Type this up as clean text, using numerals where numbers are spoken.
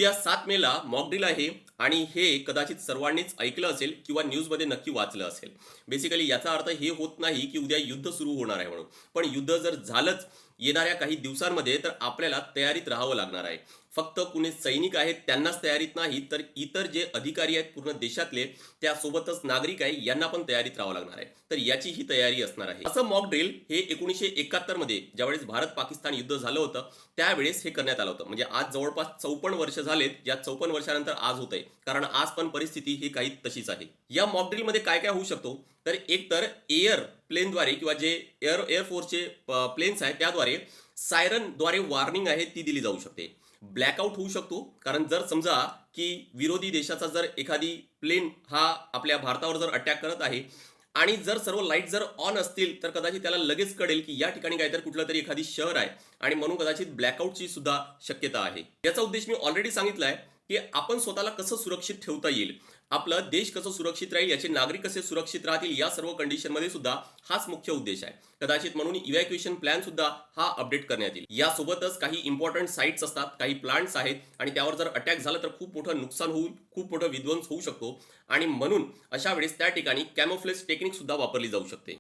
उद्या 7 मेला mock drill आहे आणि हे कदाचित सर्वांनीच ऐकलं असेल किंवा न्यूजमध्ये नक्की वाचलं असेल. बेसिकली याचा अर्थ हे होत नाही की उद्या युद्ध सुरू होणार आहे म्हणून. पण युद्ध जर झालंच येणाऱ्या काही दिवसांमध्ये तर आपल्याला तयारीत राहावं लागणार आहे. फक्त कुणी सैनिक आहेत त्यांनाच तयारीत नाही, तर इतर जे अधिकारी आहेत पूर्ण देशातले, त्यासोबतच नागरिक आहे यांना पण तयारीत राहावं लागणार आहे. तर याची ही तयारी असणार आहे. असं मॉक ड्रिल हे 1971 मध्ये ज्यावेळेस भारत-पाकिस्तान युद्ध झालं होतं, त्यावेळेस हे करण्यात आलं होतं. म्हणजे आज जवळपास 54 वर्ष झालेत. या 54 वर्षानंतर आज होतंय. कारण आज पण परिस्थिती ही काही तशीच आहे. या मॉक ड्रिलमध्ये काय काय होऊ शकतो? तर एकतर एअर प्लेनद्वारे किंवा जे एअर फोर्सचे प्लेन्स आहेत त्याद्वारे सायरनद्वारे वॉर्निंग आहे ती दिली जाऊ शकते. ब्लॅकआउट होऊ शकतो, कारण जर समजा की विरोधी देशाचा जर एखादी प्लेन हा आपल्या भारतावर जर अटॅक करत आहे आणि जर सर्व लाईट जर ऑन असतील तर कदाचित त्याला लगेच कळेल की या ठिकाणी काहीतरी कुठलं तरी एखादी शहर आहे आणि म्हणून कदाचित ब्लॅकआउटची सुद्धा शक्यता आहे. याचा उद्देश मी ऑलरेडी सांगितलाय की आपण स्वतःला कसं सुरक्षित ठेवता येईल, आपला देश कसं सुरक्षित राहील, याचे नागरिक कसे सुरक्षित राहतील, या सर्व कंडिशनमध्ये सुद्धा हाच मुख्य उद्देश आहे. कदाचित म्हणून इव्हॅक्युएशन प्लॅन सुद्धा हा अपडेट करण्यात येईल. यासोबतच काही इम्पॉर्टंट साईट्स असतात, काही प्लांट्स आहेत आणि त्यावर जर अटॅक झाला तर खूप मोठं नुकसान होऊन खूप मोठं विध्वंस होऊ शकतो आणि म्हणून अशा वेळेस त्या ठिकाणी कॅमोफ्लेज टेक्निक सुद्धा वापरली जाऊ शकते.